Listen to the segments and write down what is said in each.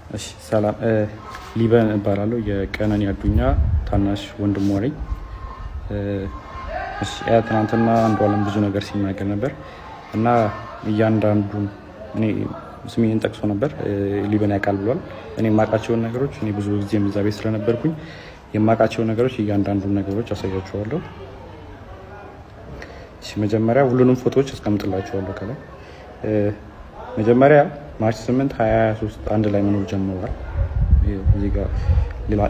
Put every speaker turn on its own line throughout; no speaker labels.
እሺ ሰላም፣ ሊበን እባላለሁ። የቀነኒ አዱኛ ታናሽ ወንድሟ ነኝ። እሺ ትናንትና አንዷለም ብዙ ነገር ሲናገር ነበር እና እያንዳንዱ እኔ ስሜን ጠቅሶ ነበር። ሊበን ያውቃል ብሏል። እኔ የማውቃቸውን ነገሮች እኔ ብዙ ጊዜ እዛ ቤት ስለነበርኩኝ የማውቃቸውን ነገሮች እያንዳንዱን ነገሮች አሳያችኋለሁ። እሺ መጀመሪያ ሁሉንም ፎቶዎች አስቀምጥላችኋለሁ ከላይ። መጀመሪያ ማርች 8 2023 አንድ ላይ መኖር ጀምረዋል። እዚህ ጋር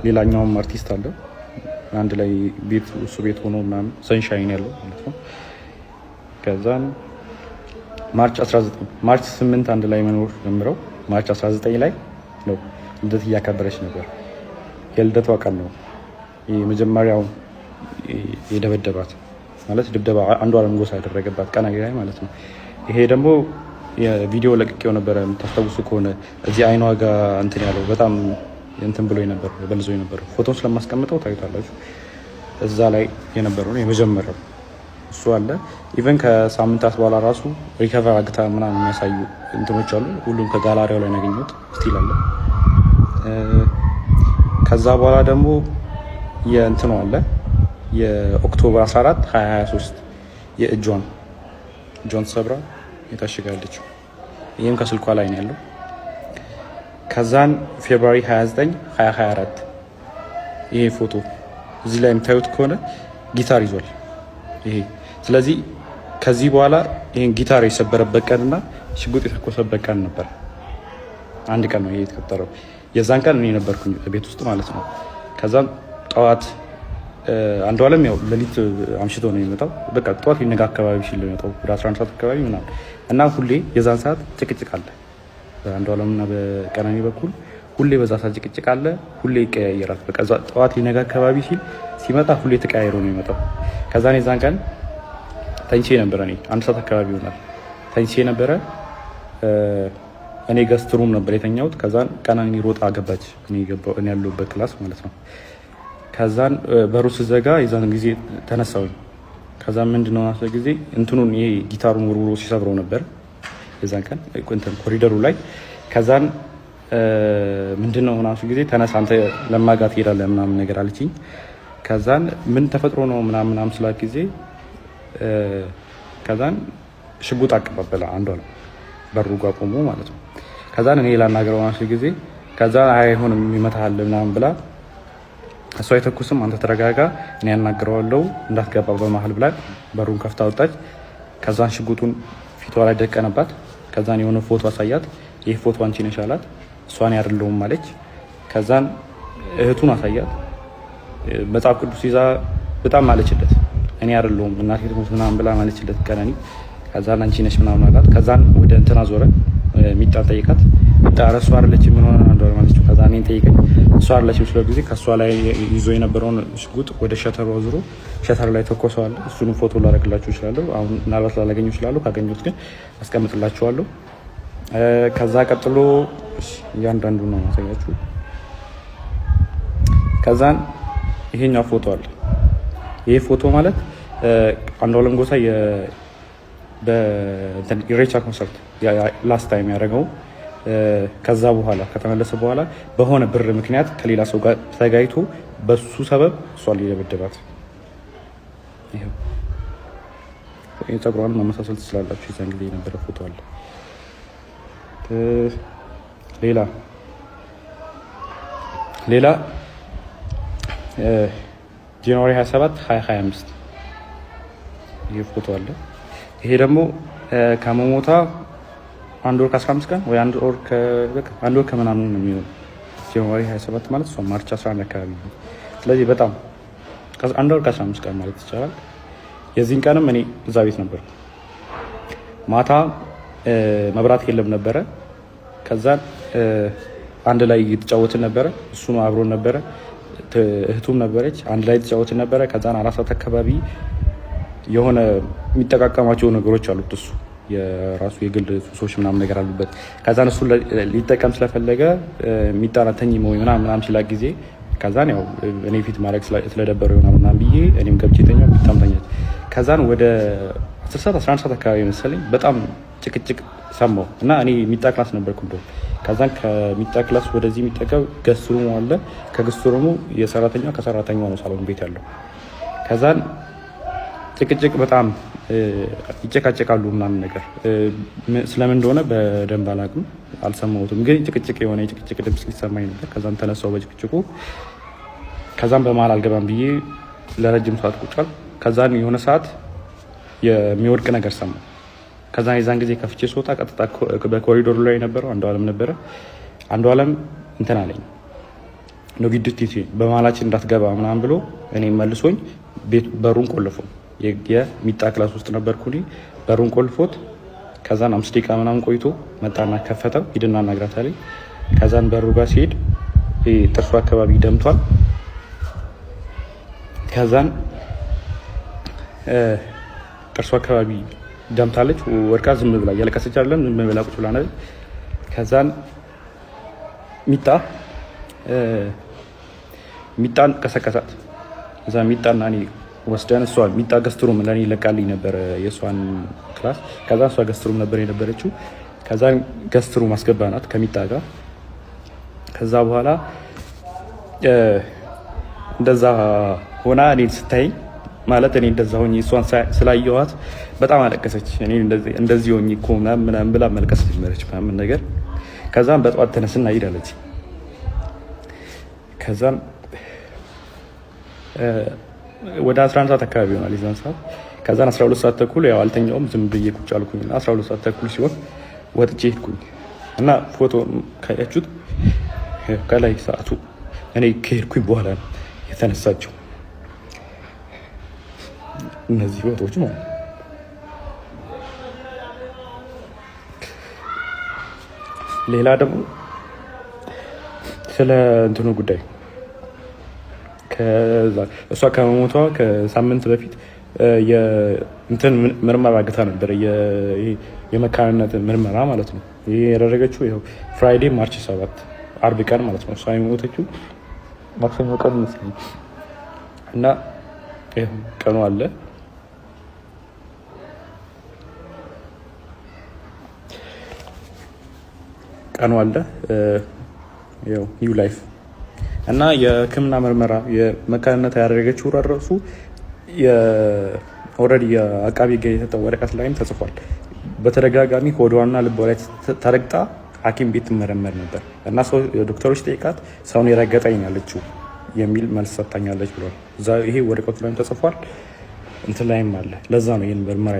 ሌላኛውም አርቲስት አለ አንድ ላይ ቤት እሱ ቤት ሆኖ ምናምን ሰንሻይን ያለው ማለት ነው። ከዛን ማርች 8 አንድ ላይ መኖር ጀምረው ማርች 19 ላይ ነው ልደት እያከበረች ነበር። የልደቷ ቀን ነው የመጀመሪያው የደበደባት ማለት ድብደባ አንዷለም ጎሳ ያደረገባት ቀን ላይ ማለት ነው። ይሄ ደግሞ የቪዲዮ ለቅቄው ነበረ። የምታስታውሱ ከሆነ እዚህ አይኗ ጋር እንትን ያለው በጣም እንትን ብሎ ነበር በልዞ ነበር። ፎቶን ስለማስቀምጠው ታዩታላችሁ። እዛ ላይ የነበረው ነው የመጀመሪያው እሱ አለ። ኢቨን ከሳምንታት በኋላ ራሱ ሪከቨር አግታ ምናምን የሚያሳዩ እንትኖች አሉ። ሁሉም ከጋላሪያው ላይ ያገኙት ስቲል አለ። ከዛ በኋላ ደግሞ የእንትኑ አለ የኦክቶበር 14 2023 የእጇን ሰብራ የታሽጋለች። ይህም ከስልኳ ላይ ነው ያለው። ከዛን ፌብሩዋሪ 29 2024 ይሄ ፎቶ እዚህ ላይ የምታዩት ከሆነ ጊታር ይዟል ይሄ። ስለዚህ ከዚህ በኋላ ይሄን ጊታር የሰበረበት ቀንና ሽጉጥ የተኮሰበት ቀን ነበር። አንድ ቀን ነው ይሄ የተፈጠረው። የዛን ቀን እኔ ነበርኩኝ ቤት ውስጥ ማለት ነው። ከዛም ጠዋት አንዷለም ያው ሌሊት አምሽቶ ነው የሚመጣው። በቃ ጠዋት ሊነጋ አካባቢ ሲል ነው የሚመጣው ወደ 11 ሰዓት አካባቢ ምናምን እና ሁሌ የዛን ሰዓት ጭቅጭቅ አለ በአንዷለምና በቀነኒ በኩል ሁሌ በዛ ሰዓት ጭቅጭቅ አለ። ሁሌ ይቀያየራል። በቃ ጠዋት ሊነጋ አካባቢ ሲመጣ ሁሌ ተቀያይሮ ነው የሚመጣው። ከዛን የዛን ቀን ተኝቼ ነበረ። እኔ 1 ሰዓት አካባቢ ይሆናል ተኝቼ ነበረ። እኔ ገስት ሩም ነበር የተኛሁት። ከዛን ቀነኒ ሮጣ ገባች እኔ ያለሁበት ክላስ ማለት ነው። ከዛን በሩ ስዘጋ የዛን ጊዜ ተነሳሁኝ። ከዛን ምንድነው ናስ ጊዜ እንትኑን ይሄ ጊታሩን ወርውሮ ሲሰብረው ነበር የዛን ቀን እንትን ኮሪደሩ ላይ። ከዛን ምንድነው ናስ ጊዜ ተነሳ አንተ ለማጋት ሄዳለህ ምናምን ነገር አለችኝ። ከዛን ምን ተፈጥሮ ነው ምናምን ስላት ጊዜ ከዛን ሽጉጥ አቀባበለ አንዷለም በሩ ጋር ቆሞ ማለት ነው። ከዛን እኔ ላናገረው ናስ ጊዜ ከዛን አይሆንም ይመታሃል ምናምን ብላ እሷ የተኩስም አንተ ተረጋጋ እኔ ያናግረዋለሁ እንዳትገባ በመሀል ብላ በሩን ከፍታ ወጣች። ከዛን ሽጉጡን ፊቷ ላይ ደቀነባት። ከዛን የሆነ ፎቶ አሳያት። ይህ ፎቶ አንቺ ነሽ አላት። እሷን ያደለውም አለች። ከዛን እህቱን አሳያት። መጽሐፍ ቅዱስ ይዛ በጣም ማለችለት እኔ አይደለሁም እናቴ ትሙት ምናምን ብላ ማለችለት ቀነኒ። ከዛን አንቺ ነሽ ምናምን አላት። ከዛን ወደ እንትና ዞረ ሚጣ ጠይቃት። እሷ አይደለች ምን ሆነ አንዷለም ማለችው። ከዛን እኔን ጠይቀኝ እሷ አይደለች ስለ ጊዜ ከሷ ላይ ይዞ የነበረውን ሽጉጥ ወደ ሸተሩ አዙሮ ሸተር ላይ ተኮሰዋል። እሱንም ፎቶ ላደርግላችሁ እችላለሁ። አሁን ምናልባት ላላገኘው እችላለሁ። ካገኘሁት ግን አስቀምጥላችኋለሁ። ከዛ ቀጥሎ እያንዳንዱ ነው ማሳያችሁ። ከዛን ይሄኛው ፎቶ አለ። ይሄ ፎቶ ማለት አንዷለም ጎሳ በኢሬቻ ኮንሰርት ላስት ታይም ያደረገው ከዛ በኋላ ከተመለሰ በኋላ በሆነ ብር ምክንያት ከሌላ ሰው ጋር ተጋይቶ በሱ ሰበብ እሷን ሊደበደባት። ይሄው የፀጉሯን መመሳሰል ትችላላችሁ። የዛን ጊዜ የነበረ ፎቶ አለ። ሌላ ጃንዋሪ 27 2025 ይሄ ፎቶ አለ። ይሄ ደግሞ ከመሞታ 1 ወር ከ15 ቀን ወይ 1 ወር ከምናምን ነው የሚሆነው። ጃንዋሪ 27 ማለት እሷ ማርች 11 አካባቢ ነው። ስለዚህ በጣም 1 ወር ከ15 ቀን ማለት ይቻላል። የዚህን ቀንም እኔ እዛ ቤት ነበር። ማታ መብራት የለም ነበረ። ከዛን አንድ ላይ እየተጫወትን ነበረ። እሱ ነው አብሮን ነበረ። እህቱም ነበረች። አንድ ላይ እየተጫወትን ነበረ። ከዛን 4 ሰዓት አካባቢ የሆነ የሚጠቃቀማቸው ነገሮች አሉት እሱ የራሱ የግል ሱሶች ምናምን ነገር አሉበት። ከዛን እሱ ሊጠቀም ስለፈለገ የሚጣራተኝ ወይ ምናምን ሲላ ጊዜ ከዛን ያው እኔ ፊት ማድረግ ስለደበረው ምናምን ብዬ እኔም ገብቼ ተኛው። ቢጣምተኛት ከዛን ወደ 10 ሰዓት 11 ሰዓት አካባቢ መሰለኝ በጣም ጭቅጭቅ ሰማሁ እና እኔ የሚጣ ክላስ ነበርኩ። እንደው ከዛን ከሚጣ ክላስ ወደዚህ የሚጠቀው ገስትሩሙ አለ። ከገስትሩሙ የሰራተኛው ከሰራተኛው ነው ሳሎን ቤት ያለው። ከዛን ጭቅጭቅ በጣም ይጨቃጨቃሉ ምናምን ነገር ስለምን እንደሆነ በደንብ አላውቅም፣ አልሰማሁትም። ግን ጭቅጭቅ የሆነ የጭቅጭቅ ድምፅ ሊሰማኝ ነበር። ከዛን ተነሳው በጭቅጭቁ። ከዛን በመሀል አልገባም ብዬ ለረጅም ሰዓት ቁጭ አልኩ። ከዛን የሆነ ሰዓት የሚወድቅ ነገር ሰማሁ። ከዛ የዛን ጊዜ ከፍቼ ስወጣ ቀጥታ በኮሪዶሩ ላይ የነበረው አንዷለም ነበረ። አንዷለም እንትን አለኝ ነው ቪዲዮት በመሀላችን እንዳትገባ ምናምን ብሎ እኔ መልሶኝ በሩን ቆልፎ የሚጣ ክላስ ውስጥ ነበርኩ በሩን ቆልፎት። ከዛን 5 ደቂቃ ምናምን ቆይቶ መጣና ከፈተው። ሂድና እናግራት አለኝ። ከዛን በሩ ጋር ሲሄድ ጥርሱ አካባቢ ደምቷል። ከዛን ጥርሱ አካባቢ ደምታለች። ወድቃ ዝም ብላ እያለቀሰች አይደለም፣ ዝም ብላ ቁጭ ብላ ነበር። ከዛን ሚጣን ቀሰቀሳት። እዛ ሚጣና እኔ ወስደን እሷ ሚጣ ገስትሩም ለኔ ለቃልኝ ነበር የእሷን ክላስ። ከዛ እሷ ገስትሩም ነበር የነበረችው። ከዛ ገስትሩም አስገባናት ከሚጣ ጋር። ከዛ በኋላ እንደዛ ሆና እኔን ስታይኝ ማለት እኔ እንደዛ ሆኜ እሷን ስላየኋት በጣም አለቀሰች። እኔ እንደዚህ ሆኜ እኮ ምናምን ብላ መልቀስ ጀመረች ምናምን ነገር። ከዛም በጠዋት ተነስና ሂዳለች። ከዛም ወደ 11 ሰዓት አካባቢ ይሆናል የዛን ሰዓት። ከዛን 12 ሰዓት ተኩል ያው አልተኛውም፣ ዝም ብዬ ቁጭ አልኩኝ። 12 ሰዓት ተኩል ሲሆን ወጥቼ ሄድኩኝ እና ፎቶ ካያችሁት ከላይ ሰዓቱ እኔ ከሄድኩኝ በኋላ ነው የተነሳችው። እነዚህ ፎቶዎች ማለት ሌላ ደግሞ ስለ እንትኑ ጉዳይ እሷ ከመሞቷ ከሳምንት በፊት የእንትን ምርመራ አግታ ነበር፣ የመካንነት ምርመራ ማለት ነው። ይሄ ያደረገችው ይኸው ፍራይዴ ማርች 7 አርብ ቀን ማለት ነው። እሷ የሞተችው ማክሰኞ ቀን መስለኝ እና ቀኑ አለ ያው ኒው ላይፍ እና የሕክምና ምርመራ የመካንነት ያደረገችው ራሱ ኦልሬዲ የአቃቢ ሕግ የሰጠው ወረቀት ላይም ተጽፏል። በተደጋጋሚ ሆዷና ልቧ ላይ ተረግጣ ሐኪም ቤት ትመረመር ነበር እና ዶክተሮች ጠይቃት ሰውን የረገጠኝ ያለችው የሚል መልስ ሰጥታኛለች ብሏል። ይሄ ወረቀቱ ላይም ተጽፏል፣ እንትን ላይም አለ። ለዛ ነው ይህን ምርመራ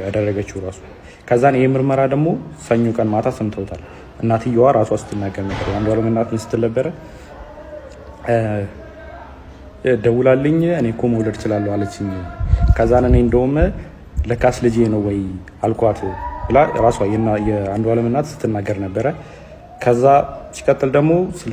ያደረገችው ራሱ። ከዛን ይህ ምርመራ ደግሞ ሰኞ ቀን ማታ ሰምተውታል። እናትየዋ ራሷ ስትናገር ነበር። አንዷለም እናት ስትል ነበረ ደውላልኝ እኔ እኮ መውለድ እችላለሁ አለችኝ። ከዛን እኔ እንደውም ለካስ ልጄ ነው ወይ አልኳት ብላ ራሷ የአንዷለም እናት ስትናገር ነበረ። ከዛ ሲቀጥል ደግሞ ስለ